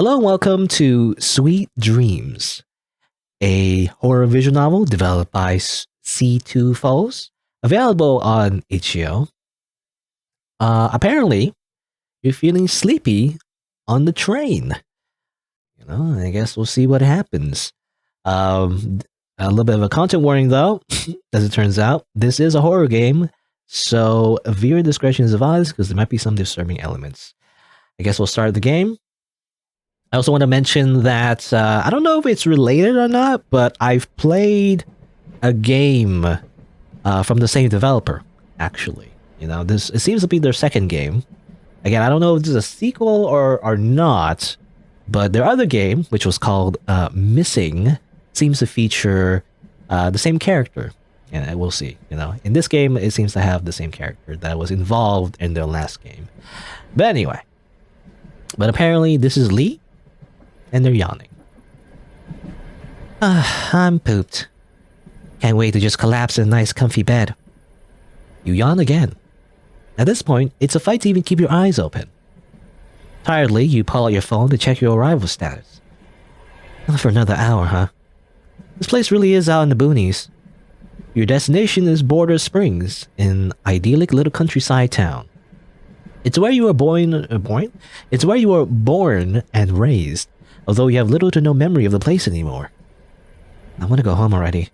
Hello and welcome to Sweet Dreams, a horror visual novel developed by C2 Foes, available on HBO. Apparently, you're feeling sleepy on the train. I guess we'll see what happens. A little bit of a content warning, though, as it turns out. This is a horror game, so viewer discretion is advised because there might be some disturbing elements. I guess we'll start the game. I also want to mention that I don't know if it's related or not, but I've played a game from the same developer, actually. It seems to be their second game. Again, I don't know if this is a sequel or not, but their other game, which was called Missing, seems to feature the same character. And we'll see. In this game, it seems to have the same character that was involved in their last game. But anyway. But apparently, this is Lee. And they're yawning. I'm pooped. Can't wait to just collapse in a nice comfy bed. You yawn again. At this point, it's a fight to even keep your eyes open. Tiredly, you pull out your phone to check your arrival status. Not for another hour, huh? This place really is out in the boonies. Your destination is Border Springs, an idyllic little countryside town. It's where you were born. It's where you were born and raised. Although you have little to no memory of the place anymore. I want to go home already.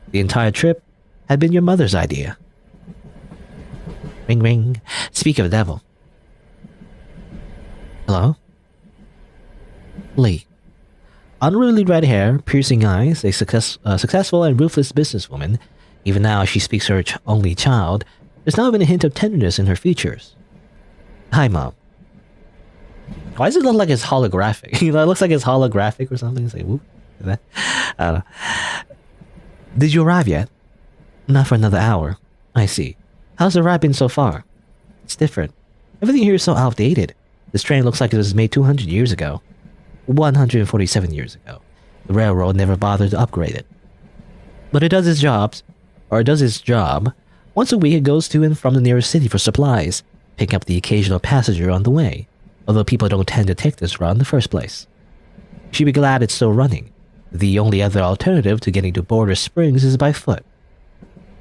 The entire trip had been your mother's idea. Ring ring. Speak of the devil. Hello? Lee. Unruly red hair, piercing eyes, a successful and ruthless businesswoman. Even now she speaks to her only child. There's now even a hint of tenderness in her features. Hi, Mom. Why does it look like it's holographic? It looks like it's holographic or something. It's like, whoop. I don't know. Did you arrive yet? Not for another hour. I see. How's the ride been so far? It's different. Everything here is so outdated. This train looks like it was made 200 years ago. 147 years ago. The railroad never bothered to upgrade it. But it does its job. Once a week it goes to and from the nearest city for supplies, picking up the occasional passenger on the way. Although people don't tend to take this route in the first place. She'd be glad it's still running. The only other alternative to getting to Border Springs is by foot.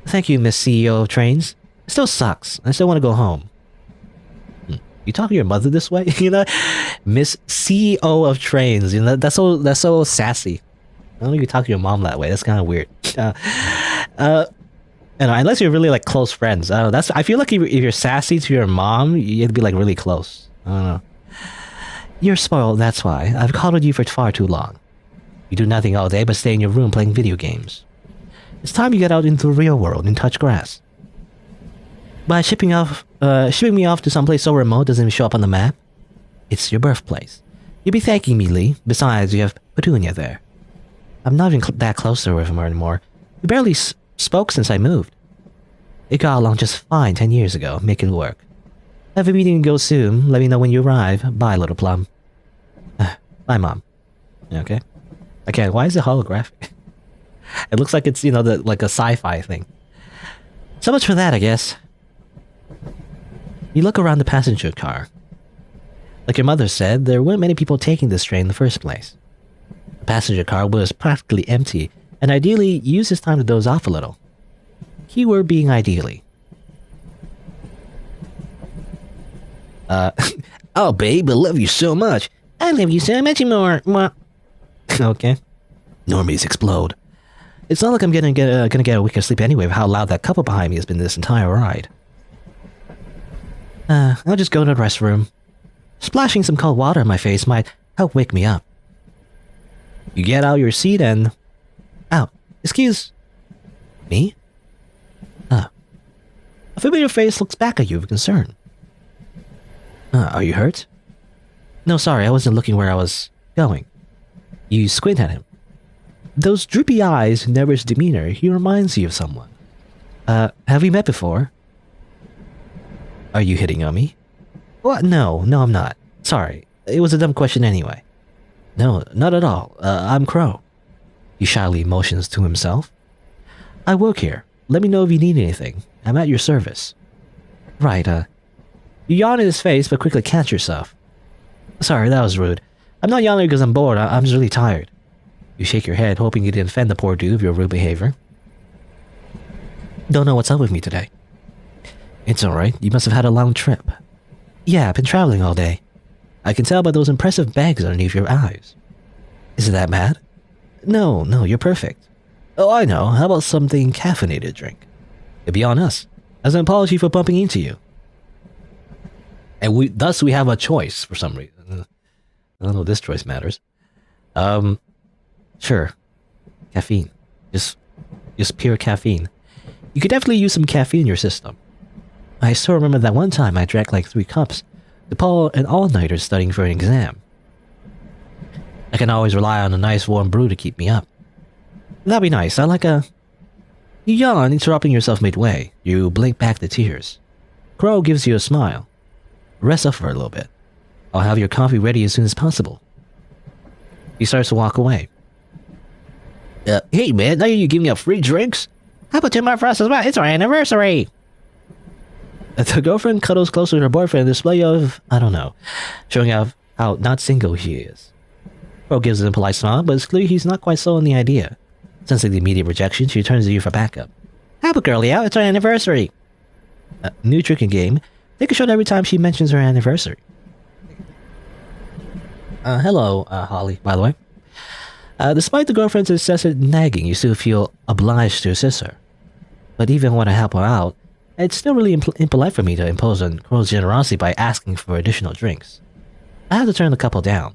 Thank you, Miss CEO of Trains. It still sucks. I still want to go home. You talk to your mother this way? Miss CEO of Trains. That's so sassy. I don't know if you talk to your mom that way. That's kind of weird. Unless you're really close friends. I feel like if you're sassy to your mom, you have to be really close. I don't know. You're spoiled, that's why. I've coddled you for far too long. You do nothing all day but stay in your room playing video games. It's time you get out into the real world and touch grass. By shipping me off to someplace so remote doesn't even show up on the map. It's your birthplace. You'll be thanking me, Lee. Besides, you have Petunia there. I'm not even that close to her anymore. We barely spoke since I moved. It got along just fine 10 years ago. Make it work. I have a meeting to go soon. Let me know when you arrive. Bye, little plum. Bye, Mom. Okay. Again, why is it holographic? It looks like it's, like a sci-fi thing. So much for that, I guess. You look around the passenger car. Like your mother said, there weren't many people taking this train in the first place. The passenger car was practically empty, and ideally used his time to doze off a little. Keyword being ideally. Oh, babe, I love you so much. I love you so much more. Okay. Normies explode. It's not like I'm gonna get a week of sleep anyway with how loud that couple behind me has been this entire ride. I'll just go to the restroom. Splashing some cold water in my face might help wake me up. You get out your seat and... Excuse... Me? A familiar face looks back at you with concern. Are you hurt? No, sorry, I wasn't looking where I was going. You squint at him. Those droopy eyes and nervous demeanor, he reminds you of someone. Have we met before? Are you hitting on me? What? No, I'm not. Sorry, it was a dumb question anyway. No, not at all. I'm Crow. He shyly motions to himself. I work here. Let me know if you need anything. I'm at your service. Right, You yawn in his face, but quickly catch yourself. Sorry, that was rude. I'm not yelling because I'm bored. I'm just really tired. You shake your head, hoping you didn't offend the poor dude with your rude behavior. Don't know what's up with me today. It's alright. You must have had a long trip. Yeah, I've been traveling all day. I can tell by those impressive bags underneath your eyes. Is it that bad? No, you're perfect. Oh, I know. How about something caffeinated to drink? It'd be on us, as an apology for bumping into you. And we have a choice for some reason. I don't know if this choice matters. Sure. Caffeine. Just pure caffeine. You could definitely use some caffeine in your system. I still remember that one time I drank like 3 cups to pull an all-nighter studying for an exam. I can always rely on a nice warm brew to keep me up. That'd be nice. I like a... You yawn, interrupting yourself midway. You blink back the tears. Crow gives you a smile. Rest up for a little bit. I'll have your coffee ready as soon as possible. He starts to walk away. Hey man, now you're giving out free drinks? How about 2 more for us as well? It's our anniversary! The girlfriend cuddles closer to her boyfriend, a display of, I don't know, showing off how not single he is. Crow gives him a polite smile, but it's clear he's not quite sold on the idea. Sensing the immediate rejection, she turns to you for backup. How about girlie out? It's our anniversary! New trick in game. Take a shot every time she mentions her anniversary. Hello, Holly, by the way. Despite the girlfriend's incessant nagging, you still feel obliged to assist her. But even when I help her out, it's still really impolite for me to impose on Crow's generosity by asking for additional drinks. I have to turn the couple down.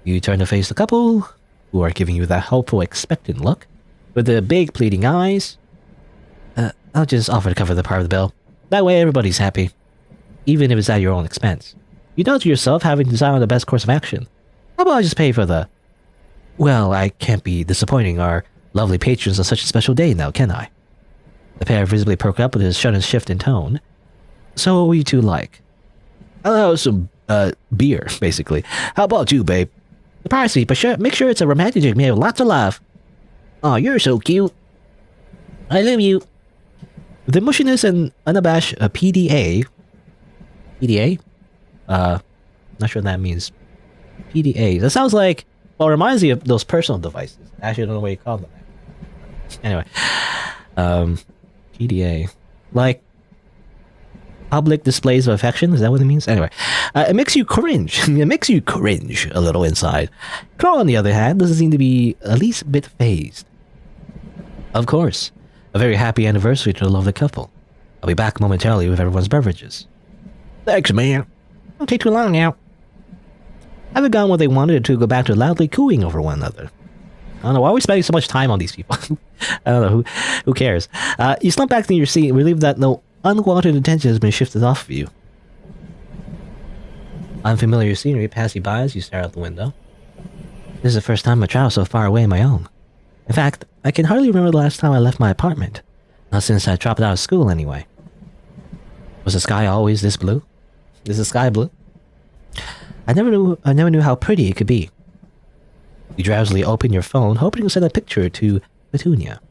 You turn to face the couple, who are giving you that hopeful, expectant look, with the big pleading eyes. I'll just offer to cover the part of the bill. That way everybody's happy, even if it's at your own expense. You know to yourself, having decided on the best course of action. How about I just pay for the... Well, I can't be disappointing our lovely patrons on such a special day now, can I? The pair visibly perk up with a sudden shift in tone. So what would you two like? I'll have some, beer, basically. How about you, babe? The parsley, but sure, make sure it's a romantic drink made with lots of love. Oh, you're so cute. I love you. The mushiness and unabashed PDA... PDA? Not sure what that means. PDA. That sounds like... Well, it reminds me of those personal devices. Actually, I don't know what you call them. Anyway. PDA. Like... Public displays of affection? Is that what it means? Anyway. It makes you cringe. It makes you cringe a little inside. Crow, on the other hand, doesn't seem to be at least a bit phased. Of course. A very happy anniversary to the lovely couple. I'll be back momentarily with everyone's beverages. Thanks, man. Don't take too long now. Haven't gotten what they wanted to go back to loudly cooing over one another. I don't know, why are we spending so much time on these people? I don't know, who cares? You slump back in your seat, relieved that no unwanted attention has been shifted off of you. Unfamiliar scenery pass you by as you stare out the window. This is the first time I travel so far away on my own. In fact, I can hardly remember the last time I left my apartment. Not since I dropped out of school, anyway. Was the sky always this blue? Is the sky blue? I never knew how pretty it could be. You drowsily open your phone, hoping to send a picture to Petunia.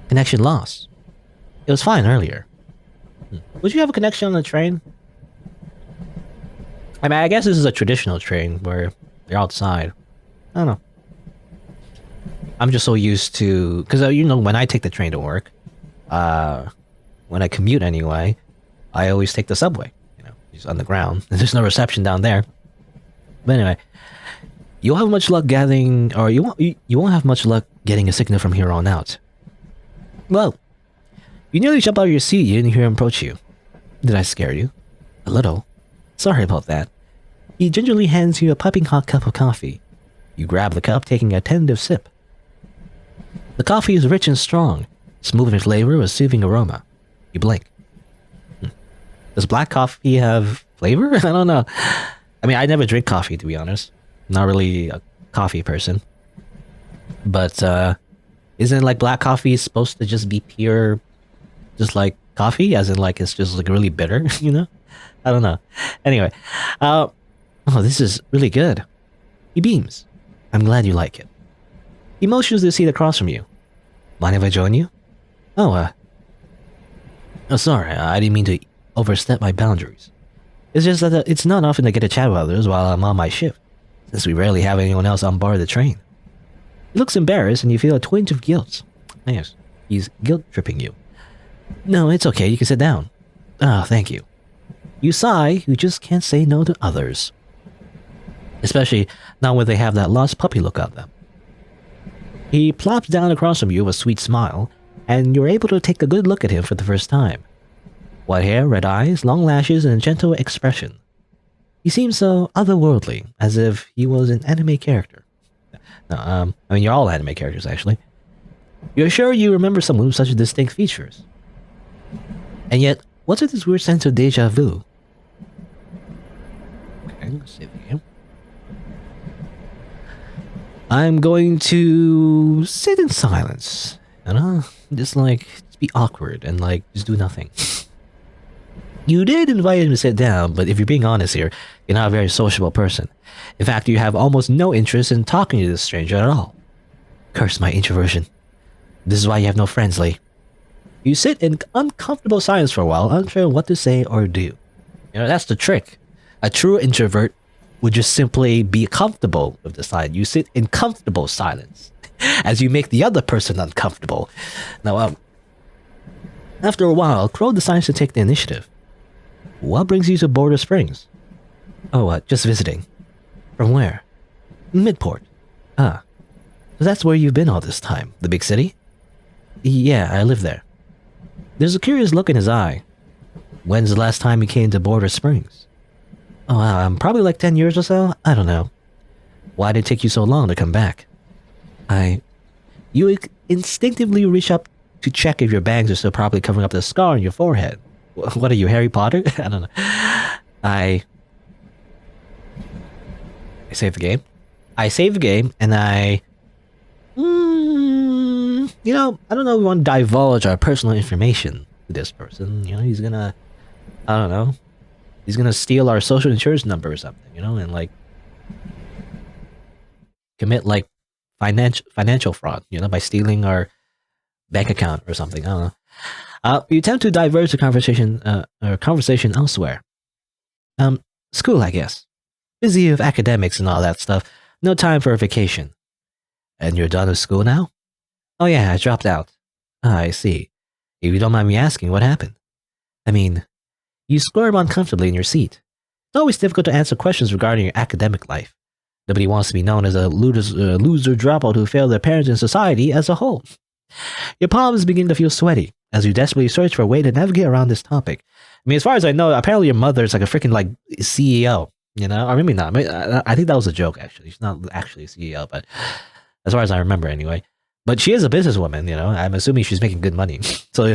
Connection lost. It was fine earlier. Would you have a connection on the train? I mean, I guess this is a traditional train where they're outside. I don't know. I'm just so used to... Because, you know, when I take the train to work, when I commute anyway, I always take the subway. You know, just on the ground. There's no reception down there. But anyway, you won't have much luck getting... Or you won't have much luck getting a signal from here on out. Well, you nearly jump out of your seat. You didn't hear him approach you. Did I scare you? A little. Sorry about that. He gingerly hands you a piping hot cup of coffee. You grab the cup, taking a tentative sip. The coffee is rich and strong, smooth in flavor with a soothing aroma. You blink. Does black coffee have flavor? I don't know. I mean, I never drink coffee, to be honest. Not really a coffee person. But, isn't like black coffee supposed to just be pure, just like coffee? As in like it's just like really bitter, you know? I don't know. Anyway, oh, this is really good. He beams. I'm glad you like it. He motions to the seat across from you. Mind if I join you? Oh, sorry, I didn't mean to overstep my boundaries. It's just that it's not often to get a chat with others while I'm on my shift. since we rarely have anyone else on board the train. He looks embarrassed and you feel a twinge of guilt. Yes, he's guilt-tripping you. No, it's okay, you can sit down. Oh, thank you. You sigh, you just can't say no to others. Especially not when they have that lost puppy look on them. He plops down across from you with a sweet smile, and you're able to take a good look at him for the first time. White hair, red eyes, long lashes, and a gentle expression. He seems so otherworldly, as if he was an anime character. No, I mean, you're all anime characters, actually. You're sure you remember someone with such distinct features. And yet, what's with this weird sense of deja vu? Okay, let's save the game. I'm going to sit in silence. Just be awkward and just do nothing. You did invite him to sit down, but if you're being honest here, you're not a very sociable person. In fact, you have almost no interest in talking to this stranger at all. Curse my introversion. This is why you have no friends, Lee. You sit in uncomfortable silence for a while, unsure what to say or do. That's the trick. A true introvert would just simply be comfortable with the silence. You sit in comfortable silence as you make the other person uncomfortable. Now, after a while, Crow decides to take the initiative. What brings you to Border Springs? Oh, just visiting. From where? Midport. Ah. So that's where you've been all this time, the big city? Yeah, I live there. There's a curious look in his eye. When's the last time you came to Border Springs? Oh, probably like 10 years or so? I don't know. Why did it take you so long to come back? You instinctively reach up to check if your bangs are still properly covering up the scar on your forehead. What are you, Harry Potter? I don't know. I save the game. I save the game, and I don't know if we want to divulge our personal information to this person. He's gonna, I don't know, he's gonna steal our social insurance number or something, and commit financial fraud, by stealing our bank account or something. I don't know. You attempt to diverge the conversation elsewhere. School, I guess. Busy with academics and all that stuff. No time for a vacation. And you're done with school now? Oh yeah, I dropped out. Ah, I see. If you don't mind me asking, what happened? I mean, you squirm uncomfortably in your seat. It's always difficult to answer questions regarding your academic life. Nobody wants to be known as a loser dropout who failed their parents and society as a whole. Your palms begin to feel sweaty as you desperately search for a way to navigate around this topic. I mean, as far as I know, apparently your mother is like a freaking CEO, or maybe not. I think that was a joke, actually. She's not actually a CEO, but as far as I remember anyway. But she is a businesswoman, I'm assuming she's making good money. So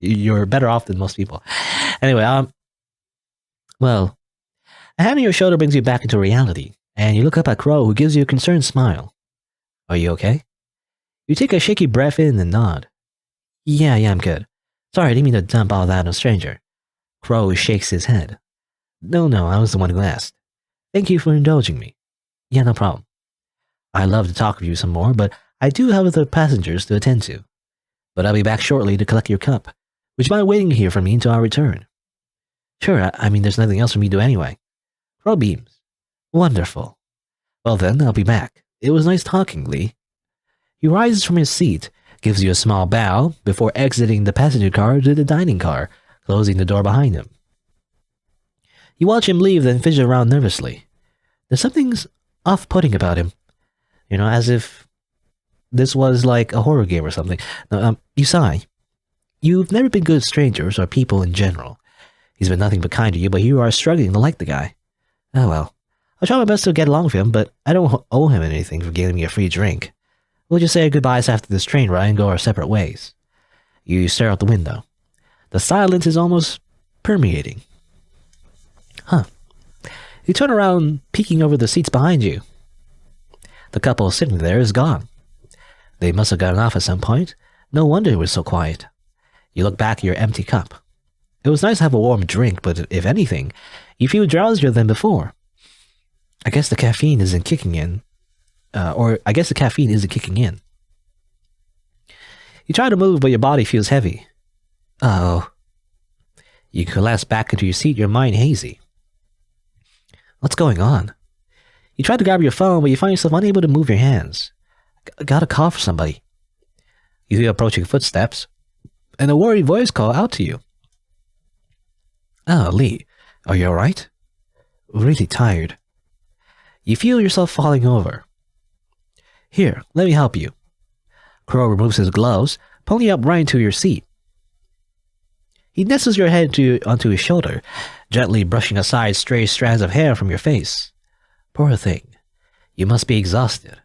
you're better off than most people. Anyway, well, a hand on your shoulder brings you back into reality, and you look up at Crow, who gives you a concerned smile. Are you okay? You take a shaky breath in and nod. Yeah, I'm good. Sorry, I didn't mean to dump all that on a stranger. Crow shakes his head. No, I was the one who asked. Thank you for indulging me. Yeah, no problem. I'd love to talk with you some more, but I do have other passengers to attend to. But I'll be back shortly to collect your cup. Would you mind waiting here for me until I return? Sure, I mean, there's nothing else for me to do anyway. Crow beams. Wonderful. Well then, I'll be back. It was nice talking, Lee. He rises from his seat, gives you a small bow, before exiting the passenger car to the dining car, closing the door behind him. You watch him leave, then fidget around nervously. There's something off-putting about him. As if this was like a horror game or something. You sigh. You've never been good with strangers or people in general. He's been nothing but kind to you, but you are struggling to like the guy. Oh well. I'll try my best to get along with him, but I don't owe him anything for giving me a free drink. We'll just say our goodbyes after this train ride and go our separate ways. You stare out the window. The silence is almost permeating. Huh. You turn around, peeking over the seats behind you. The couple sitting there is gone. They must have gotten off at some point. No wonder it was so quiet. You look back at your empty cup. It was nice to have a warm drink, but if anything, you feel drowsier than before. I guess the caffeine isn't kicking in. You try to move, but your body feels heavy. Uh-oh. You collapse back into your seat, your mind hazy. What's going on? You try to grab your phone, but you find yourself unable to move your hands. Gotta call for somebody. You hear approaching footsteps, and a worried voice call out to you. Oh, Lee, are you alright? Really tired. You feel yourself falling over. Here, let me help you. Crow removes his gloves, pulling you up right into your seat. He nestles your head onto his shoulder, gently brushing aside stray strands of hair from your face. Poor thing. You must be exhausted.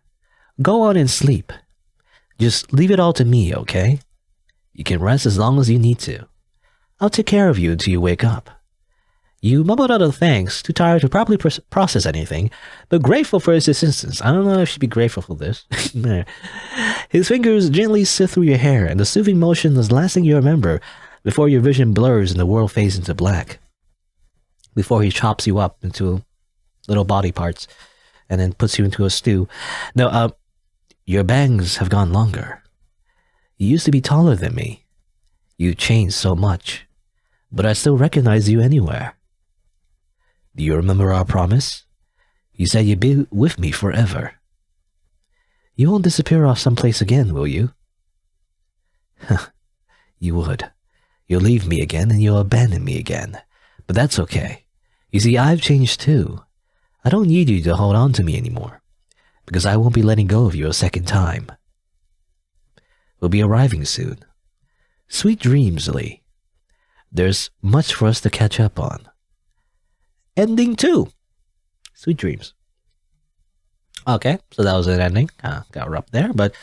Go on and sleep. Just leave it all to me, okay? You can rest as long as you need to. I'll take care of you until you wake up. You mumbled other thanks, too tired to properly process anything, but grateful for his assistance. I don't know if you should be grateful for this. His fingers gently sift through your hair, and the soothing motion is the last thing you remember before your vision blurs and the world fades into black. Before he chops you up into little body parts and then puts you into a stew. No, your bangs have gone longer. You used to be taller than me. You changed so much, but I still recognize you anywhere. Do you remember our promise? You said you'd be with me forever. You won't disappear off someplace again, will you? You would. You'll leave me again and you'll abandon me again. But that's okay. You see, I've changed too. I don't need you to hold on to me anymore, because I won't be letting go of you a second time. We'll be arriving soon. Sweet dreams, Lee. There's much for us to catch up on. Ending 2. Sweet dreams. Okay, so that was an ending. Got rough there, but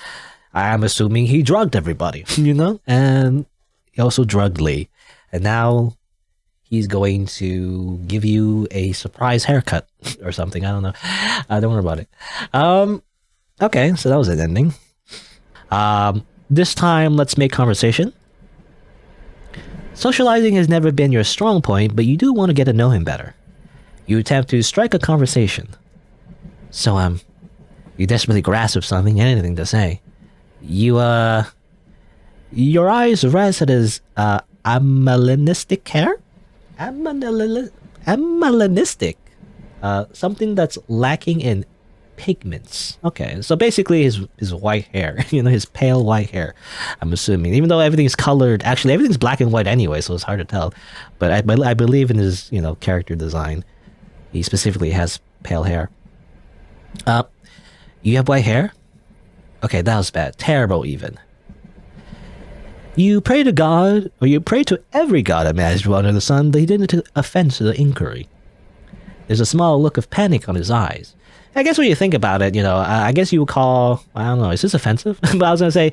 I'm assuming he drugged everybody, you know? And he also drugged Lee. And now he's going to give you a surprise haircut or something. I don't know. Don't worry about it. Okay, so that was an ending. This time, let's make conversation. Socializing has never been your strong point, but you do want to get to know him better. You attempt to strike a conversation. So, you desperately grasp something, anything to say. Your eyes rest at his, amelanistic hair? Amelanistic. Something that's lacking in pigments. Okay, so basically his white hair, you know, his pale white hair, I'm assuming. Even though everything's colored, actually everything's black and white anyway, so it's hard to tell. But I believe in his, you know, character design. He specifically has pale hair. You have white hair? Okay, that was bad. Terrible even. You pray to God, or you pray to every god imaginable under the sun, that he didn't take offense to the inquiry. There's a small look of panic on his eyes. I guess when you think about it, you know, I guess you would call, I don't know, is this offensive? But I was going to say,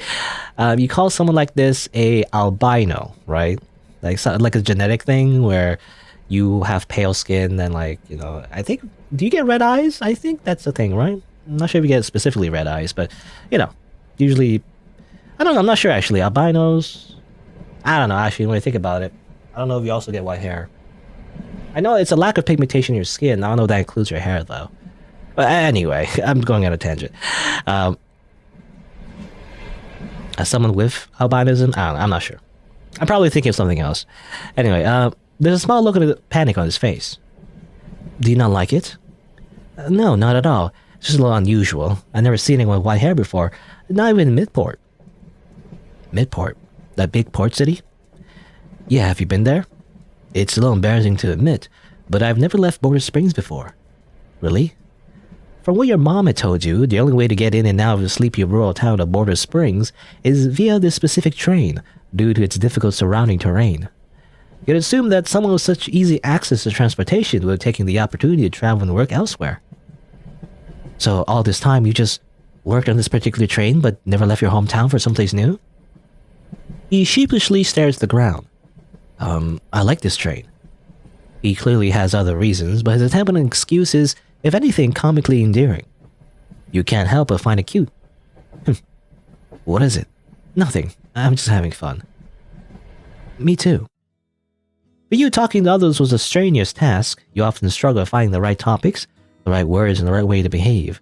you call someone like this a albino, right? Like a genetic thing where you have pale skin and, like, you know, I think, do you get red eyes? I think that's the thing, right? I'm not sure if you get specifically red eyes, but, you know, usually, I don't know, I'm not sure actually. Albinos, I don't know actually when I think about it. I don't know if you also get white hair. I know it's a lack of pigmentation in your skin. I don't know if that includes your hair though. But anyway, I'm going on a tangent. As someone with albinism, I don't know, I'm not sure. I'm probably thinking of something else. Anyway, there's a small look of panic on his face. Do you not like it? No, not at all. It's just a little unusual. I've never seen anyone with white hair before. Not even in Midport. Midport? That big port city? Yeah, have you been there? It's a little embarrassing to admit, but I've never left Border Springs before. Really? From what your mom had told you, the only way to get in and out of the sleepy rural town of Border Springs is via this specific train, due to its difficult surrounding terrain. You'd assume that someone with such easy access to transportation would have taken the opportunity to travel and work elsewhere. So all this time you just worked on this particular train but never left your hometown for someplace new? He sheepishly stares at the ground. I like this train. He clearly has other reasons, but his attempt at an excuse is, if anything, comically endearing. You can't help but find it cute. What is it? Nothing. I'm just having fun. Me too. For you, talking to others was a strenuous task. You often struggle finding the right topics, the right words, and the right way to behave.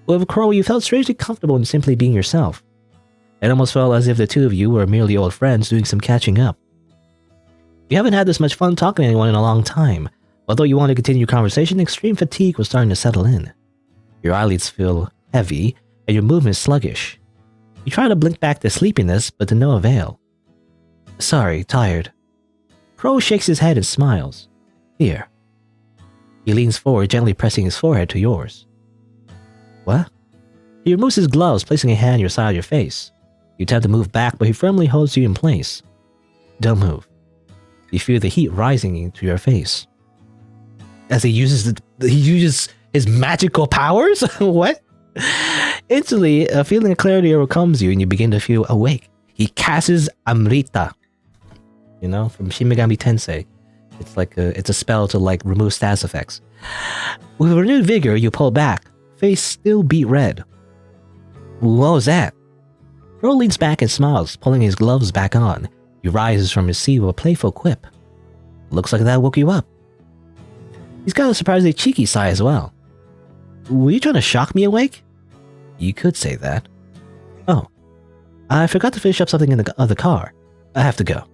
With Crow, you felt strangely comfortable in simply being yourself. It almost felt as if the two of you were merely old friends doing some catching up. You haven't had this much fun talking to anyone in a long time. Although you want to continue your conversation, extreme fatigue was starting to settle in. Your eyelids feel heavy, and your movement sluggish. You try to blink back the sleepiness, but to no avail. Sorry, tired. Crow shakes his head and smiles. Here. He leans forward, gently pressing his forehead to yours. What? He removes his gloves, placing a hand on your side of your face. You attempt to move back, but he firmly holds you in place. Don't move. You feel the heat rising into your face. As he uses his magical powers? What? Instantly, a feeling of clarity overcomes you and you begin to feel awake. He casts Amrita. You know, from Shin Megami Tensei. It's a spell to like remove status effects. With renewed vigor, you pull back. Face still beet red. What was that? Crow leans back and smiles, pulling his gloves back on. He rises from his seat with a playful quip. Looks like that woke you up. He's got a surprisingly cheeky side as well. Were you trying to shock me awake? You could say that. Oh, I forgot to finish up something in the other car. I have to go.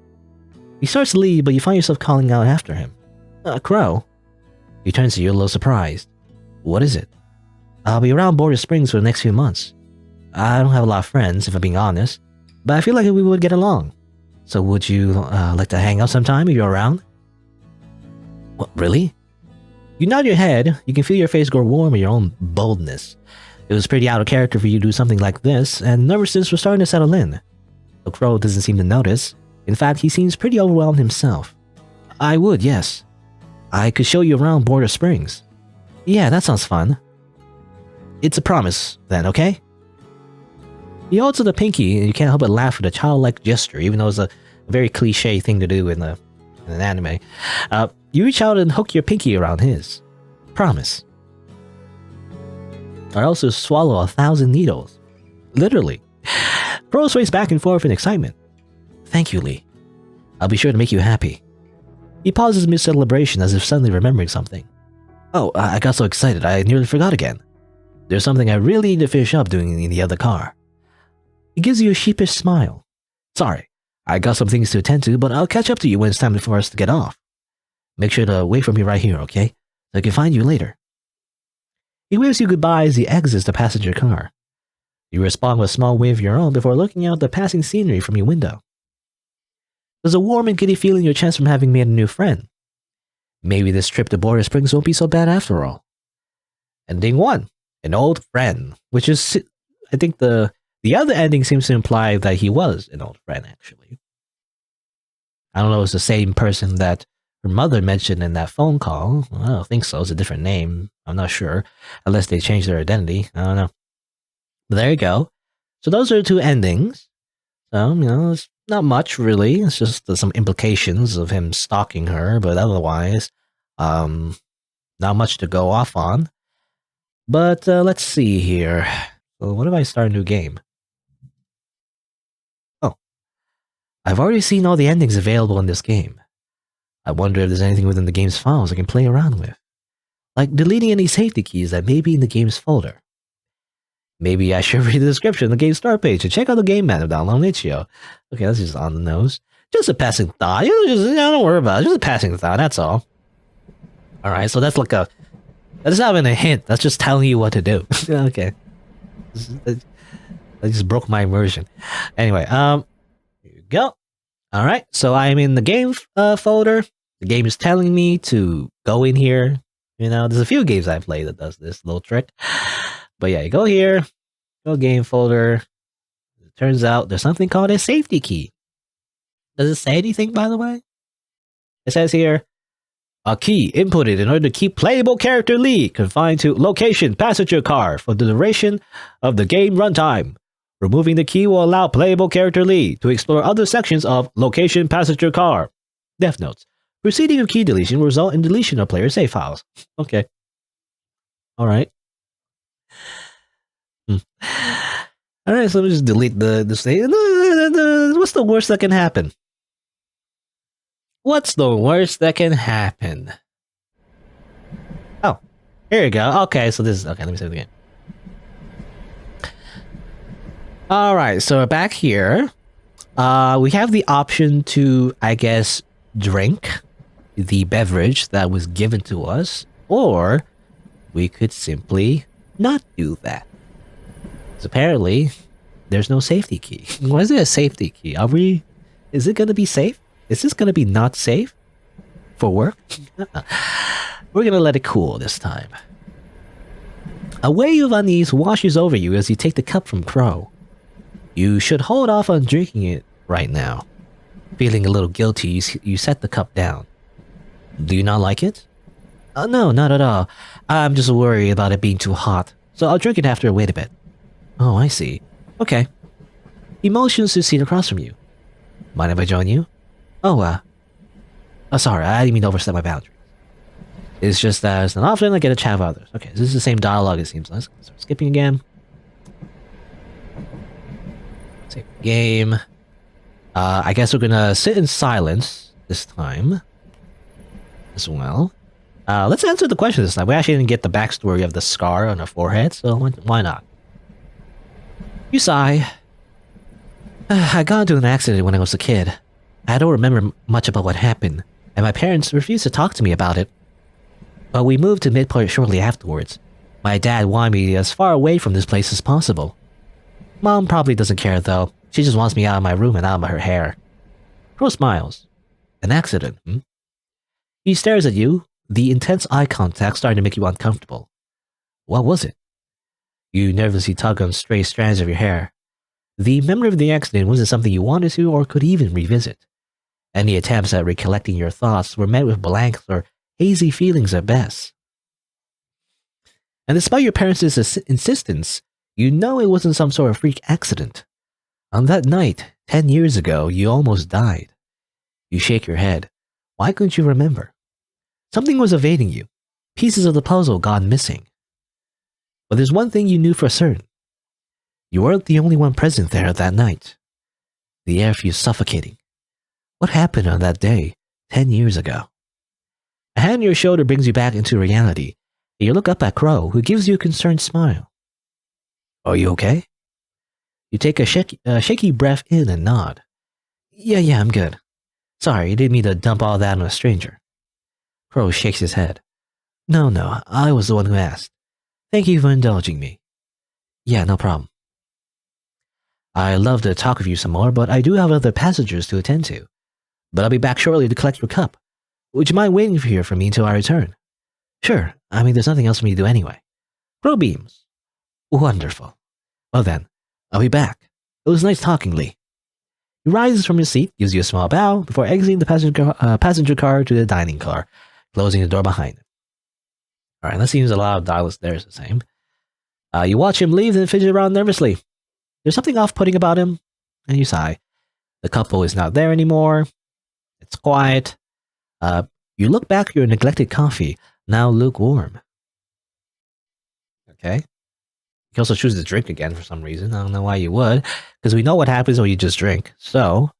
He starts to leave, but you find yourself calling out after him. Crow. He turns to you a little surprised. What is it? I'll be around Border Springs for the next few months. I don't have a lot of friends, if I'm being honest, but I feel like we would get along. So would you like to hang out sometime if you're around? What, really? You nod your head. You can feel your face grow warm in your own boldness. It was pretty out of character for you to do something like this, and nervousness was starting to settle in. The Crow doesn't seem to notice. In fact, he seems pretty overwhelmed himself. I would, yes. I could show you around Border Springs. Yeah, that sounds fun. It's a promise, then, okay? He holds to the pinky, and you can't help but laugh at a childlike gesture, even though it's a very cliche thing to do in an anime. You reach out and hook your pinky around his. Promise. Or else you'll swallow 1,000 needles. Literally. Crow sways back and forth in excitement. Thank you, Lee. I'll be sure to make you happy. He pauses mid-celebration as if suddenly remembering something. Oh, I got so excited I nearly forgot again. There's something I really need to finish up doing in the other car. He gives you a sheepish smile. Sorry, I got some things to attend to, but I'll catch up to you when it's time for us to get off. Make sure to wait for me right here, okay? So I can find you later. He waves you goodbye as he exits the passenger car. You respond with a small wave of your own before looking out at the passing scenery from your window. There's a warm and giddy feeling in your chest from having made a new friend. Maybe this trip to Border Springs won't be so bad after all. Ending 1. An old friend, which is, I think the other ending seems to imply that he was an old friend, actually. I don't know if it's the same person that her mother mentioned in that phone call. I don't think so. It's a different name. I'm not sure. Unless they changed their identity. I don't know. But there you go. So those are the 2 endings. So, it's not much, really. It's just some implications of him stalking her. But otherwise, not much to go off on. But let's see here. So what if I start a new game? Oh. I've already seen all the endings available in this game. I wonder if there's anything within the game's files I can play around with. Like deleting any safety keys that may be in the game's folder. Maybe I should read the description of the game's start page and check out the game manual down on itch.io. Okay, that's just on the nose. Just a passing thought. Don't worry about it. Just a passing thought, that's all. Alright, so that's like that's not even a hint. That's just telling you what to do. Okay. I just broke my immersion. Anyway, here you go. Alright, so I'm in the game folder. The game is telling me to go in here. There's a few games I've played that does this little trick. But yeah, you go here, go game folder. It turns out there's something called a safety key. Does it say anything, by the way? It says here, a key inputted in order to keep playable character Lee confined to location passenger car for the duration of the game runtime. Removing the key will allow playable character Lee to explore other sections of location passenger car. Death notes. Proceeding with key deletion will result in deletion of player save files. Okay. Alright. Alright, so let me just delete the save. What's the worst that can happen? What's the worst that can happen? Oh, here you go. Okay, so this is... Okay, let me save the game. Alright, so we're back here. We have the option to, I guess, drink the beverage that was given to us, or we could simply not do that. Because apparently, there's no safety key. Why is it a safety key? Is it going to be safe? Is this going to be not safe? For work? We're going to let it cool this time. A wave of unease washes over you as you take the cup from Crow. You should hold off on drinking it right now. Feeling a little guilty, you set the cup down. Do you not like it? No, not at all. I'm just worried about it being too hot, so I'll drink it after I wait a bit. Oh, I see. Okay. He motions to seat across from you. Mind if I join you? Oh, sorry, I didn't mean to overstep my boundaries. It's just that it's not often I get a chat with others. Okay, this is the same dialogue it seems. Let's start skipping again. Save the game. I guess we're gonna sit in silence this time as well. Let's answer the question this time. We actually didn't get the backstory of the scar on her forehead, so why not? You sigh. I got into an accident when I was a kid. I don't remember much about what happened, and my parents refused to talk to me about it. But we moved to Midport shortly afterwards. My dad wanted me as far away from this place as possible. Mom probably doesn't care though. She just wants me out of my room and out of her hair. Crow smiles. An accident, hmm? He stares at you, the intense eye contact starting to make you uncomfortable. What was it? You nervously tug on stray strands of your hair. The memory of the accident wasn't something you wanted to or could even revisit. Any attempts at recollecting your thoughts were met with blanks or hazy feelings at best. And despite your parents' insistence, you know it wasn't some sort of freak accident. On that night, 10 years ago, you almost died. You shake your head. Why couldn't you remember? Something was evading you. Pieces of the puzzle gone missing. But there's one thing you knew for certain. You weren't the only one present there that night. The air feels suffocating. What happened on that day, 10 years ago? A hand on your shoulder brings you back into reality, and you look up at Crow, who gives you a concerned smile. Are you okay? You take a shaky breath in and nod. Yeah, I'm good. Sorry, I didn't mean to dump all that on a stranger. Crow shakes his head. No, I was the one who asked. Thank you for indulging me. Yeah, no problem. I'd love to talk with you some more, but I do have other passengers to attend to. But I'll be back shortly to collect your cup. Would you mind waiting here for me until I return? Sure, I mean there's nothing else for me to do anyway. Crow beams. Wonderful. Well then, I'll be back. It was nice talking, Lee. He rises from his seat, gives you a small bow, before exiting the passenger car to the dining car, closing the door behind him. Alright, that seems a lot of dialogue there is the same. You watch him leave and fidget around nervously. There's something off-putting about him, and you sigh. The couple is not there anymore. It's quiet. You look back at your neglected coffee, now lukewarm. Okay. You can also choose to drink again for some reason. I don't know why you would, because we know what happens when you just drink. So,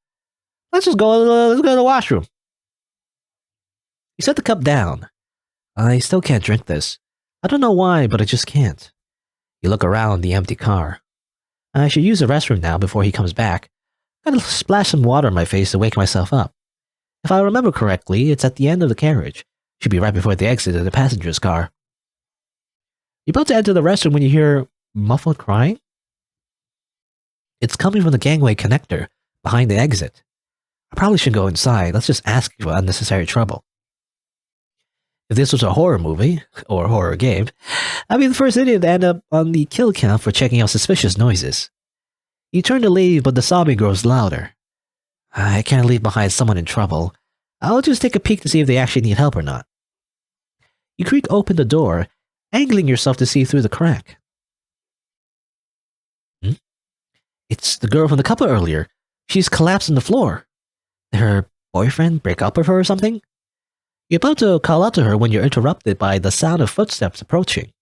let's go to the washroom. You set the cup down. I still can't drink this. I don't know why, but I just can't. You look around the empty car. I should use the restroom now before he comes back. Gotta splash some water on my face to wake myself up. If I remember correctly, it's at the end of the carriage. Should be right before the exit of the passenger's car. You're about to enter the restroom when you hear muffled crying. It's coming from the gangway connector, behind the exit. I probably shouldn't go inside. Let's just ask you for unnecessary trouble. If this was a horror movie, or a horror game, I'd be the first idiot to end up on the kill count for checking out suspicious noises. You turn to leave, but the sobbing grows louder. I can't leave behind someone in trouble. I'll just take a peek to see if they actually need help or not. You creak open the door, angling yourself to see through the crack. It's the girl from the couple earlier. She's collapsed on the floor. Did her boyfriend break up with her or something? You're about to call out to her when you're interrupted by the sound of footsteps approaching.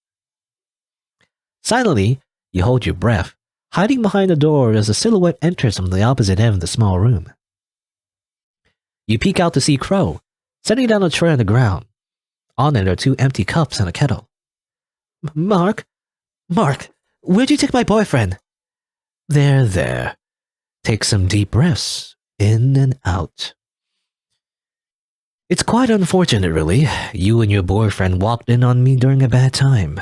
Silently, you hold your breath, hiding behind the door as a silhouette enters from the opposite end of the small room. You peek out to see Crow, setting down a tray on the ground. On it are 2 empty cups and a kettle. Mark, where'd you take my boyfriend? There. Take some deep breaths, in and out. It's quite unfortunate, really. You and your boyfriend walked in on me during a bad time.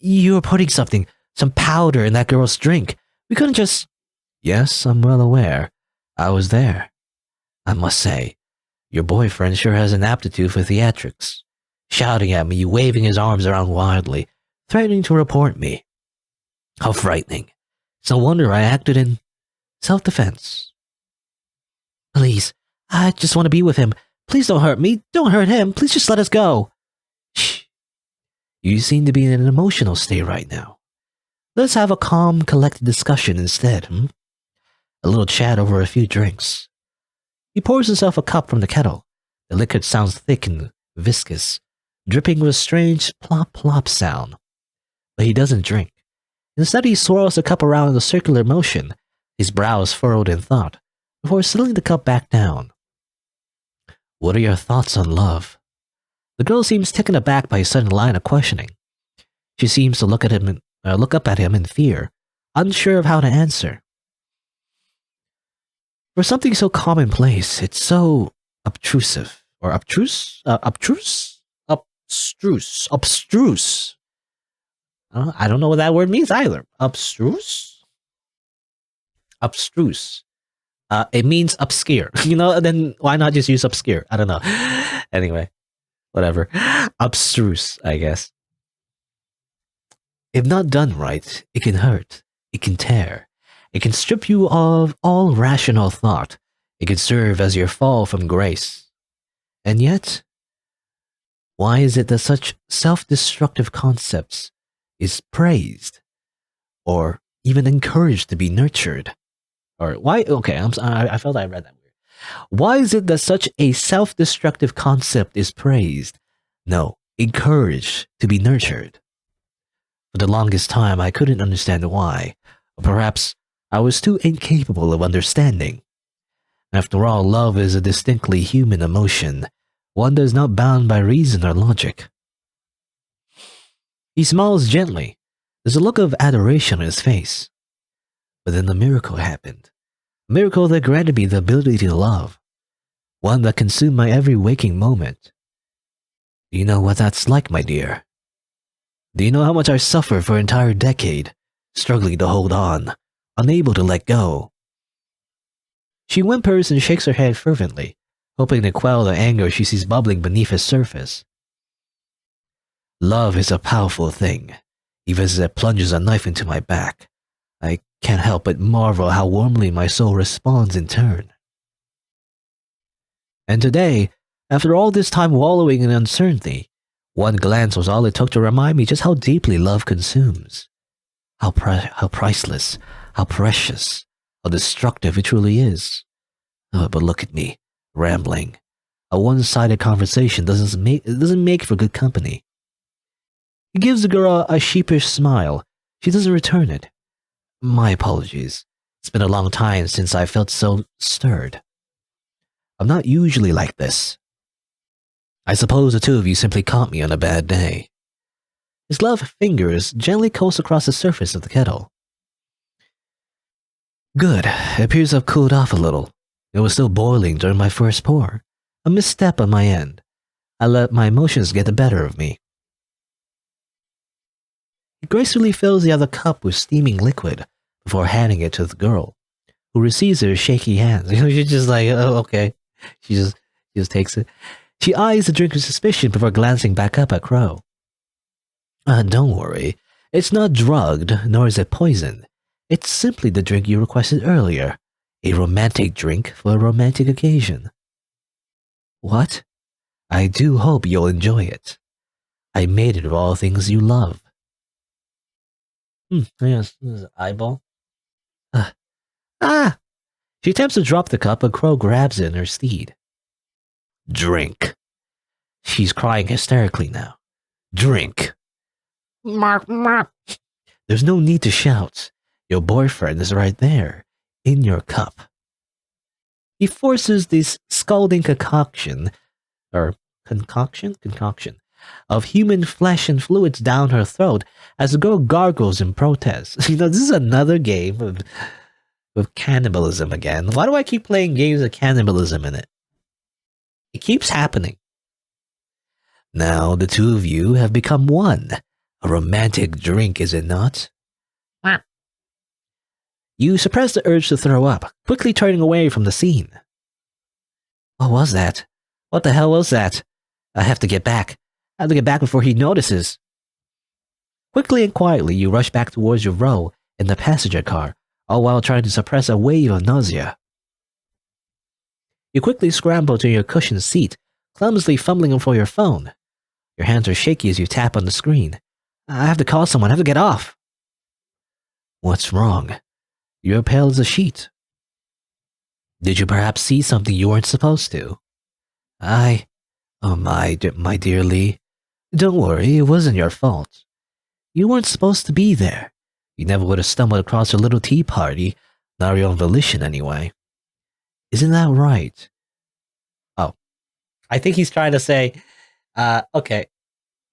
You were putting some powder in that girl's drink. We couldn't just. Yes, I'm well aware. I was there. I must say, your boyfriend sure has an aptitude for theatrics. Shouting at me, waving his arms around wildly, threatening to report me. How frightening. It's no wonder I acted in self-defense. Please, I just want to be with him. Please don't hurt me. Don't hurt him. Please just let us go. Shh. You seem to be in an emotional state right now. Let's have a calm, collected discussion instead, A little chat over a few drinks. He pours himself a cup from the kettle. The liquid sounds thick and viscous, dripping with a strange plop-plop sound. But he doesn't drink. Instead, he swirls the cup around in a circular motion, his brows furrowed in thought, before settling the cup back down. What are your thoughts on love? The girl seems taken aback by his sudden line of questioning. She seems to look up at him in fear, unsure of how to answer. For something so commonplace, it's so obtrusive. Or obtruse? Obtruse? Abstruse. I don't know what that word means either. Abstruse? Abstruse. It means obscure. Then why not just use obscure? I don't know. Anyway, whatever. Abstruse, I guess. If not done right, it can hurt. It can tear. It can strip you of all rational thought. It can serve as your fall from grace. And yet, why is it that such self-destructive concepts is praised or even encouraged to be nurtured? Or why? Okay, I felt I read that weird. Why is it that such a self-destructive concept is praised? No, encouraged to be nurtured. For the longest time, I couldn't understand why. Or perhaps I was too incapable of understanding. After all, love is a distinctly human emotion, one that is not bound by reason or logic. He smiles gently. There's a look of adoration on his face. But then the miracle happened. A miracle that granted me the ability to love. One that consumed my every waking moment. Do you know what that's like, my dear? Do you know how much I suffered for an entire decade, struggling to hold on, unable to let go? She whimpers and shakes her head fervently, hoping to quell the anger she sees bubbling beneath his surface. Love is a powerful thing. Even as it plunges a knife into my back, I can't help but marvel how warmly my soul responds in turn. And today, after all this time wallowing in uncertainty, one glance was all it took to remind me just how deeply love consumes. How priceless, how precious, how destructive it truly is. Oh, but look at me, rambling. A one-sided conversation doesn't make for good company. He gives the girl a sheepish smile. She doesn't return it. My apologies. It's been a long time since I felt so stirred. I'm not usually like this. I suppose the two of you simply caught me on a bad day. His gloved fingers gently coast across the surface of the kettle. Good. It appears to have cooled off a little. It was still boiling during my first pour. A misstep on my end. I let my emotions get the better of me. He gracefully fills the other cup with steaming liquid before handing it to the girl, who receives it with shaky hands. She's just like, oh, okay. She just takes it. She eyes the drink with suspicion before glancing back up at Crow. Don't worry. It's not drugged, nor is it poisoned. It's simply the drink you requested earlier. A romantic drink for a romantic occasion. What? I do hope you'll enjoy it. I made it of all things you love. Yes, this is eyeball. She attempts to drop the cup, but Crow grabs it in her steed. Drink. She's crying hysterically now. Drink. Mark. There's no need to shout. Your boyfriend is right there, in your cup. He forces this scalding concoction of human flesh and fluids down her throat as the girl gargles in protest. This is another game of cannibalism again. Why do I keep playing games with cannibalism in it? It keeps happening. Now the two of you have become one, A romantic drink, is it not? You suppress the urge to throw up, quickly turning away from the scene. What was that? What the hell was that? I have to get back. I have to get back before he notices. Quickly and quietly, you rush back towards your row in the passenger car, all while trying to suppress a wave of nausea. You quickly scramble to your cushioned seat, clumsily fumbling for your phone. Your hands are shaky as you tap on the screen. I have to call someone. I have to get off. What's wrong? You're pale as a sheet. Did you perhaps see something you weren't supposed to? Oh my dear Lee. Don't worry, it wasn't your fault. You weren't supposed to be there. You never would have stumbled across your little tea party, not your own volition anyway. Isn't that right? Oh, I think he's trying to say, okay,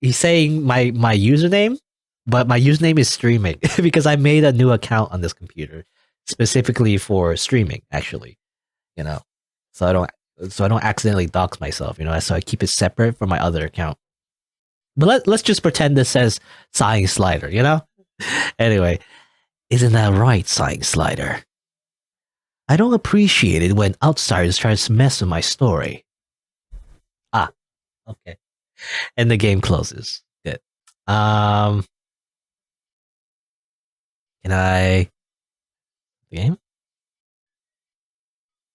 he's saying my username, but my username is streaming because I made a new account on this computer specifically for streaming, actually, so I don't accidentally dox myself, so I keep it separate from my other account. But let's just pretend this says SighingSlider, Anyway, isn't that right, SighingSlider? I don't appreciate it when outsiders try to mess with my story. Okay. And the game closes. Good. Can I... Game?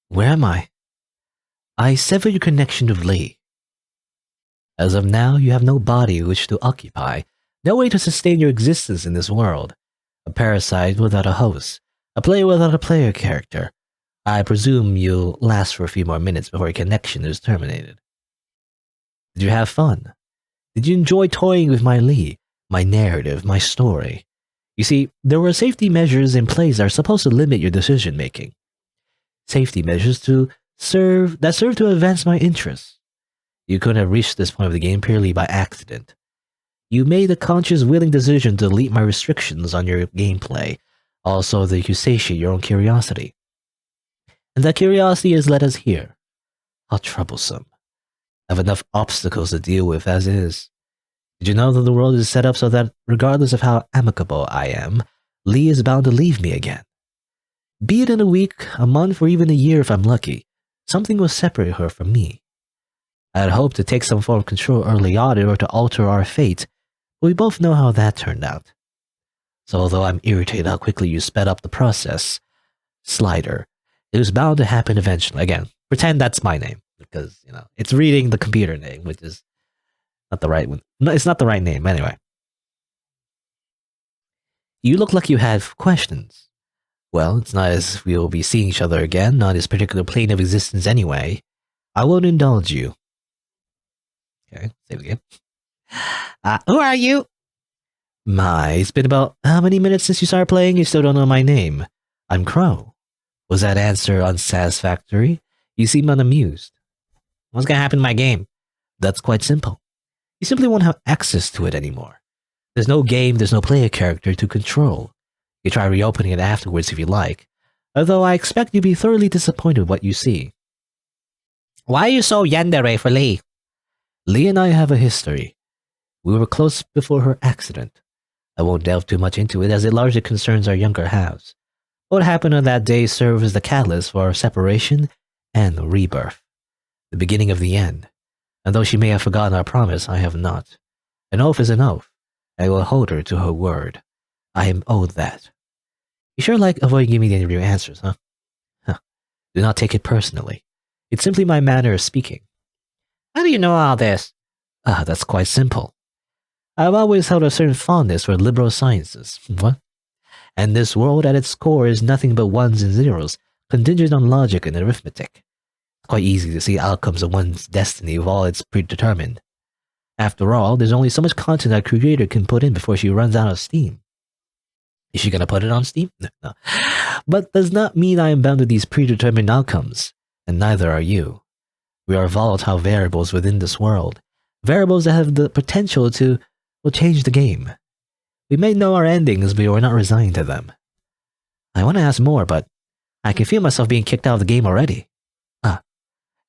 Where am I? I sever your connection with Lee. As of now, you have no body which to occupy, no way to sustain your existence in this world. A parasite without a host, a player without a player character. I presume you'll last for a few more minutes before your connection is terminated. Did you have fun? Did you enjoy toying with my Lee, my narrative, my story? You see, there were safety measures in place that are supposed to limit your decision making. Safety measures that serve to advance my interests. You couldn't have reached this point of the game purely by accident. You made a conscious, willing decision to delete my restrictions on your gameplay, also to satiate your own curiosity. And that curiosity has led us here. How troublesome. I have enough obstacles to deal with as is. Did you know that the world is set up so that, regardless of how amicable I am, Lee is bound to leave me again? Be it in a week, a month, or even a year if I'm lucky, something will separate her from me. I had hoped to take some form of control early on in order to alter our fate, but we both know how that turned out. So although I'm irritated how quickly you sped up the process, Slider, it was bound to happen eventually. Again, pretend that's my name, because, it's reading the computer name, which is not the right one. No, it's not the right name, anyway. You look like you have questions. Well, it's not as if we will be seeing each other again, not this particular plane of existence anyway. I won't indulge you. Okay, save again. Who are you? It's been about how many minutes since you started playing? You still don't know my name. I'm Crow. Was that answer unsatisfactory? You seem unamused. What's gonna happen to my game? That's quite simple. You simply won't have access to it anymore. There's no game, there's no player character to control. You try reopening it afterwards if you like, although I expect you'll be thoroughly disappointed with what you see. Why are you so yandere for Lee? Lee and I have a history. We were close before her accident. I won't delve too much into it as it largely concerns our younger halves. What happened on that day served as the catalyst for our separation and rebirth. The beginning of the end. And though she may have forgotten our promise, I have not. An oath is an oath. I will hold her to her word. I am owed that. You sure like avoiding giving me the interview answers, huh? Do not take it personally. It's simply my manner of speaking. How do you know all this? That's quite simple. I've always held a certain fondness for liberal sciences. What? And this world at its core is nothing but ones and zeros, contingent on logic and arithmetic. It's quite easy to see outcomes of one's destiny with all it's predetermined. After all, there's only so much content a creator can put in before she runs out of steam. Is she gonna put it on Steam? No. But does not mean I am bound to these predetermined outcomes, and neither are you. We are volatile variables within this world, variables that have the potential to change the game. We may know our endings, but we're not resigned to them. I want to ask more, but I can feel myself being kicked out of the game already.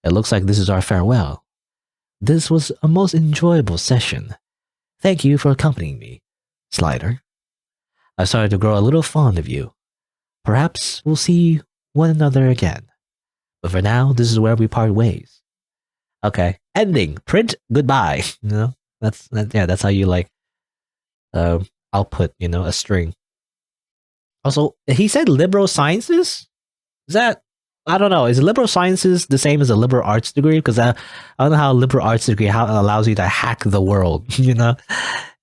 It looks like this is our farewell. This was a most enjoyable session. Thank you for accompanying me. Slider. I started to grow a little fond of you. Perhaps we'll see one another again. But for now, this is where we part ways. Okay. Ending. Print. Goodbye. That's how you like output, a string. Also, he said liberal sciences? Is that, I don't know, is liberal sciences the same as a liberal arts degree? Because I don't know how a liberal arts degree allows you to hack the world,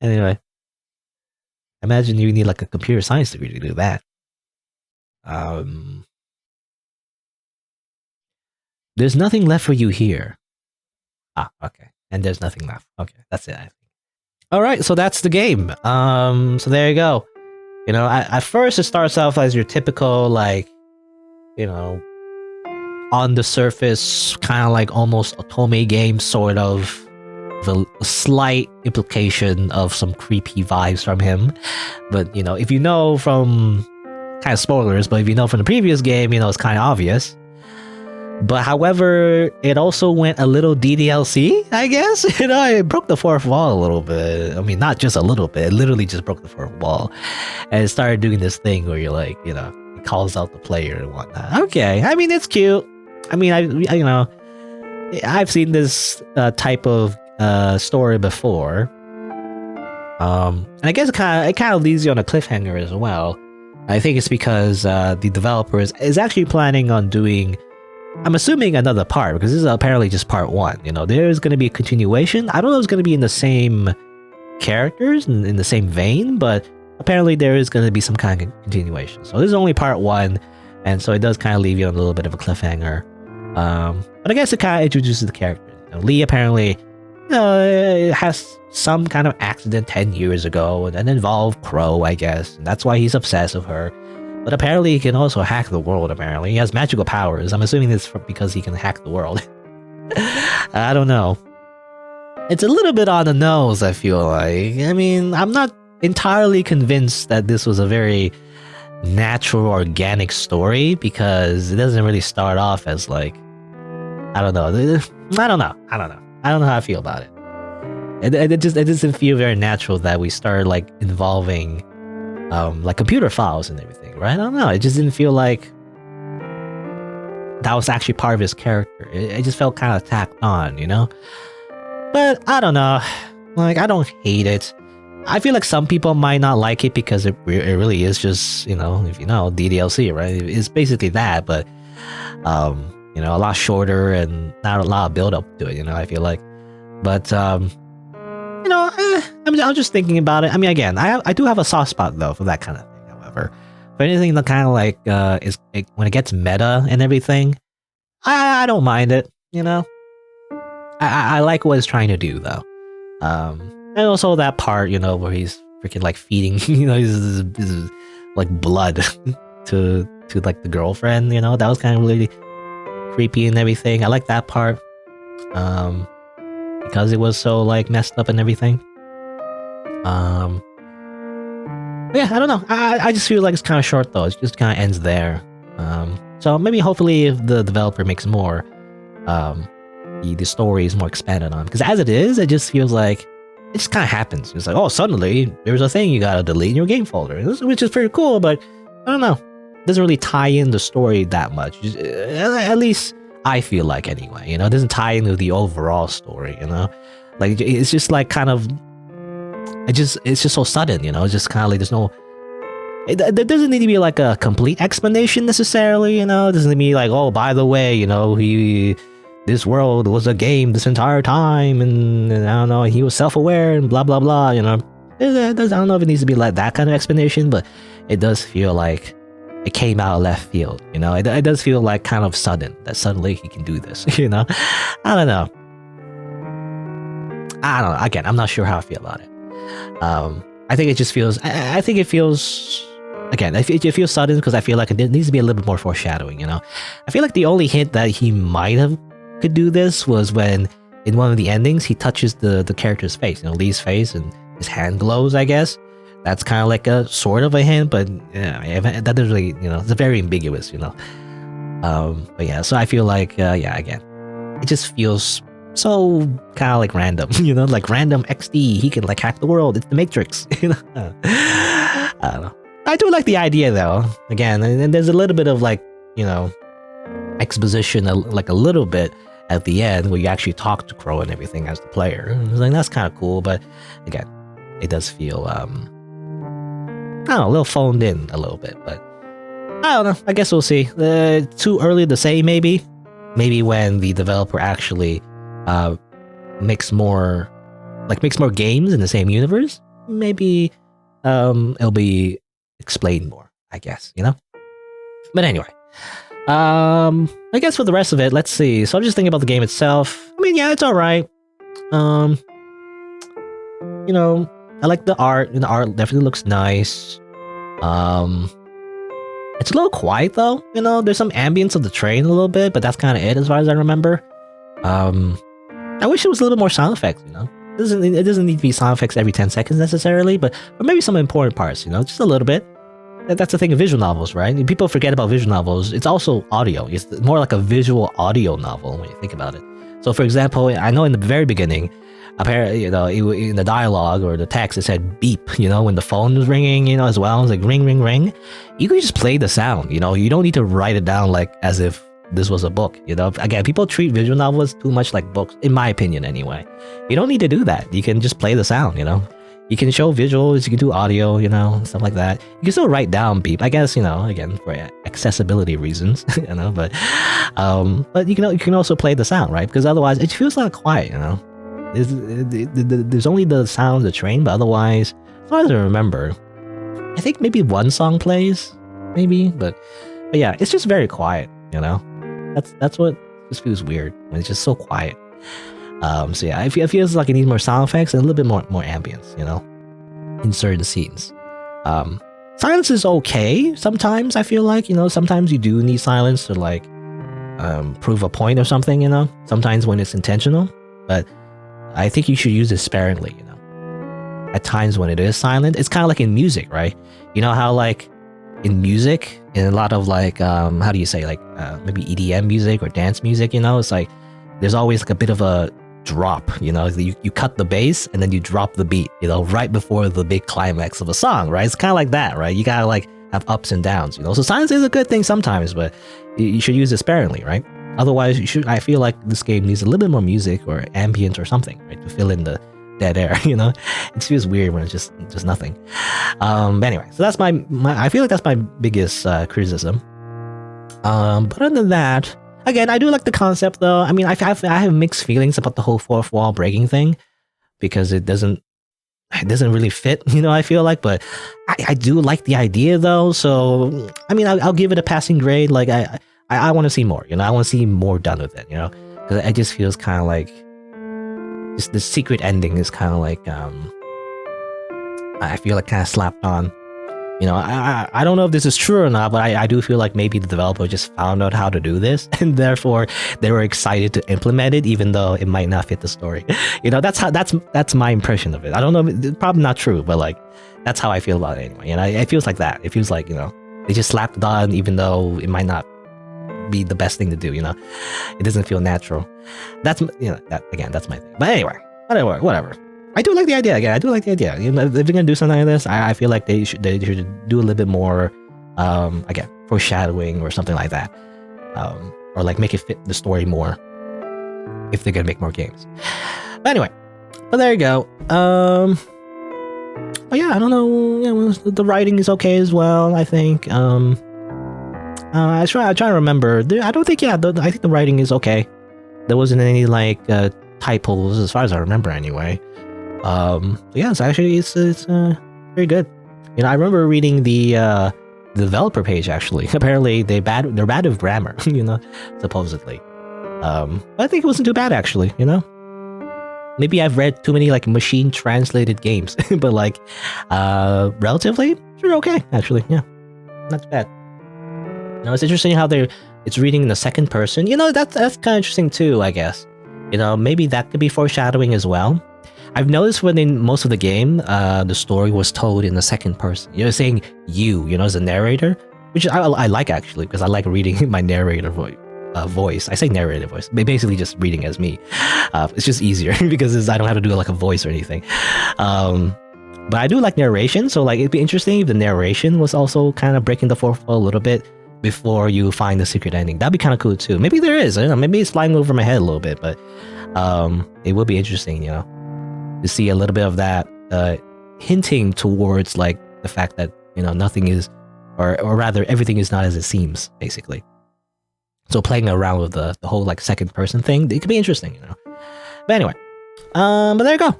Anyway, imagine you need like a computer science degree to do that. There's nothing left for you here. Okay. And there's nothing left. Okay, that's it, I think. All right, so that's the game. So there you go. At first it starts off as your typical, like, on the surface, kind of like almost otome game, sort of, with a slight implication of some creepy vibes from him. But, if you know from, kind of spoilers, but if you know from the previous game, it's kind of obvious. But however, it also went a little DDLC, I guess. It broke the fourth wall a little bit. I mean, not just a little bit. It literally just broke the fourth wall. And it started doing this thing where you're like, it calls out the player and whatnot. Okay, I mean, it's cute. I mean, I've seen this type of story before. And I guess it kind of leaves you on a cliffhanger as well. I think it's because the developer is actually planning on doing, I'm assuming, another part, because this is apparently just part 1. There's going to be a continuation. I don't know if it's going to be in the same characters, in the same vein, but apparently there is going to be some kind of continuation. So this is only part 1, and so it does kind of leave you on a little bit of a cliffhanger. But I guess it kind of introduces the characters. Lee apparently has some kind of accident 10 years ago, and then involved Crow, I guess, and that's why he's obsessed with her. But apparently he can also hack the world, apparently. He has magical powers. I'm assuming this because he can hack the world. I don't know. It's a little bit on the nose, I feel like. I mean, I'm not entirely convinced that this was a very natural, organic story, because it doesn't really start off as like, I don't know. I don't know how I feel about it. It doesn't feel very natural that we start like involving like computer files and everything, right? I don't know. It just didn't feel like that was actually part of his character. It just felt kind of tacked on, But I don't know. Like, I don't hate it. I feel like some people might not like it because it really is just, if DDLC, right? It's basically that, but a lot shorter and not a lot of build up to it, I feel like. But I'm just thinking about it. I mean, again, I do have a soft spot though for that kind of thing. However, for anything that kind of like when it gets meta and everything, I don't mind it. I like what it's trying to do though. And also that part, where he's freaking like feeding, his like blood to like the girlfriend. That was kind of really creepy and everything. I like that part. Because it was so like messed up and everything. Yeah, I don't know. I just feel like it's kind of short though. It just kind of ends there. So maybe hopefully if the developer makes more, the story is more expanded on. Because as it is, it just feels like it just kind of happens. It's like, oh, suddenly there's a thing you gotta delete in your game folder, which is pretty cool. But I don't know. It doesn't really tie in the story that much. At least I feel like anyway. It doesn't tie into the overall story. Like it's just like kind of. It's just so sudden. It's just kind of like there's no. There doesn't need to be like a complete explanation necessarily. It doesn't need to be like, oh, by the way, this world was a game this entire time, and I don't know, he was self-aware and blah blah blah. I don't know if it needs to be like that kind of explanation, but it does feel like it came out of left field. It does feel like kind of sudden that suddenly he can do this. I don't know. Again, I'm not sure how I feel about it. I think it just feels. I think it feels. Again, it feels sudden because I feel like it needs to be a little bit more foreshadowing. I feel like the only hint that he might have could do this was when in one of the endings he touches the character's face, Lee's face, and his hand glows. I guess that's kind of like a sort of a hint, but that doesn't really, it's very ambiguous. But yeah, so I feel like again, it just feels so kind of like random, like random XD. He can like hack the world. It's the Matrix. I don't know. I do like the idea though. Again, and there's a little bit of like, exposition, like a little bit at the end where you actually talk to Crow and everything as the player. It's like, that's kind of cool, but again, it does feel, I don't know, a little phoned in a little bit, but I don't know. I guess we'll see. Too early to say, maybe. Maybe when the developer actually makes more games in the same universe, maybe it'll be explained more, I guess, But anyway, I guess for the rest of it, let's see. So I'm just thinking about the game itself. I mean, yeah, it's all right. I like the art, and the art definitely looks nice. It's a little quiet though, there's some ambience of the train a little bit, but that's kind of it as far as I remember. I wish it was a little more sound effects, It doesn't need to be sound effects every 10 seconds necessarily, but maybe some important parts, just a little bit. That's the thing of visual novels, right? People forget about visual novels. It's also audio. It's more like a visual audio novel when you think about it. So, for example, I know in the very beginning, apparently, in the dialogue or the text, it said beep, when the phone was ringing, as well. It's like ring, ring, ring. You could just play the sound, you don't need to write it down like as if this was a book, Again, people treat visual novels too much like books, in my opinion anyway. You don't need to do that. You can just play the sound, You can show visuals, you can do audio, stuff like that. You can still write down beep, I guess, again, for accessibility reasons, but you can also play the sound, right? Because otherwise it feels like quiet, There's only the sound of the train, but otherwise, as far as I remember, I think maybe one song plays, maybe, but yeah, it's just very quiet, That's what just feels weird when it's just so quiet. So yeah, it feels like it needs more sound effects and a little bit more ambience, in certain scenes. Silence is okay sometimes, I feel like, sometimes you do need silence to like prove a point or something, sometimes when it's intentional, but I think you should use it sparingly, At times when it is silent, it's kind of like in music, right? You know how like in music, in a lot of like, how do you say, like maybe EDM music or dance music, it's like there's always like a bit of a drop, you cut the bass and then you drop the beat, right before the big climax of a song, right? It's kind of like that, right? You gotta like have ups and downs, So silence is a good thing sometimes, but you should use it sparingly, right? Otherwise, I feel like this game needs a little bit more music or ambient or something, right, to fill in the dead air. It feels weird when it's just nothing. But anyway, so that's my I feel like that's my biggest criticism. But other than that, again, I do like the concept though. I mean, I have mixed feelings about the whole fourth wall breaking thing because it doesn't really fit, I feel like, but I do like the idea though. So, I mean, I'll give it a passing grade. Like I want to see more, I want to see more done with it, because it just feels kind of like just the secret ending is kind of like, I feel like kind of slapped on. I don't know if this is true or not, but I do feel like maybe the developer just found out how to do this and therefore they were excited to implement it, even though it might not fit the story. That's my impression of it. I don't know, it's probably not true, but like, that's how I feel about it anyway. It feels like that. It feels like, they just slapped it on, even though it might not be the best thing to do, it doesn't feel natural. That's that's my thing. But anyway, whatever. I do like the idea. Again, I do like the idea. If they're gonna do something like this, I feel like they should do a little bit more, again, foreshadowing or something like that, or like make it fit the story more. If they're gonna make more games. But anyway, there you go. But yeah, I don't know. The writing is okay as well, I think. I try to remember. I don't think. Yeah, I think the writing is okay. There wasn't any like typos as far as I remember, anyway. Yeah, it's actually it's very good. I remember reading the developer page. Actually, apparently they're bad with grammar. Supposedly. But I think it wasn't too bad actually. Maybe I've read too many like machine translated games, but like relatively, sure, okay actually. Yeah, not too bad. It's interesting how it's reading in the second person. That's kind of interesting too, I guess. Maybe that could be foreshadowing as well. I've noticed when in most of the game, the story was told in the second person. Saying you, as a narrator, which I like actually, because I like reading my narrator voice. voice. I say narrated voice, but basically just reading as me. It's just easier because I don't have to do like a voice or anything. But I do like narration, so like it'd be interesting if the narration was also kind of breaking the fourth wall a little bit before you find the secret ending. That'd be kind of cool too. Maybe there is. I don't know, maybe it's flying over my head a little bit, but it would be interesting, you know, to see a little bit of that hinting towards like the fact that, you know, nothing is, or rather everything is not as it seems, basically. So playing around with the whole like second person thing, it could be interesting, you know. But anyway, but there you go.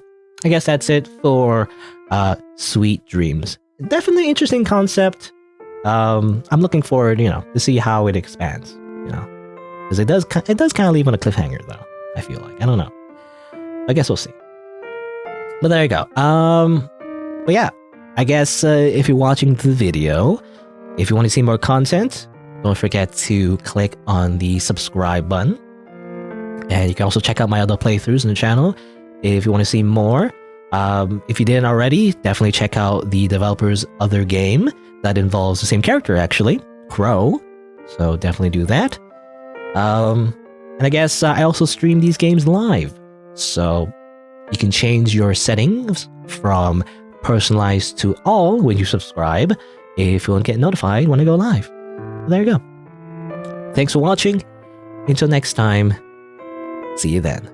I guess that's it for Sweet Dreams. Definitely interesting concept. I'm looking forward, you know, to see how it expands, you know, because it does kind of leave on a cliffhanger though. I feel like, I don't know. I guess we'll see. But there you go. But yeah, I guess if you're watching the video, if you want to see more content, don't forget to click on the subscribe button. And you can also check out my other playthroughs on the channel if you want to see more. If you didn't already, definitely check out the developer's other game that involves the same character, actually, Crow. So definitely do that. And I guess I also stream these games live. So you can change your settings from personalized to all when you subscribe if you want to get notified when I go live. There you go. Thanks for watching. Until next time, see you then.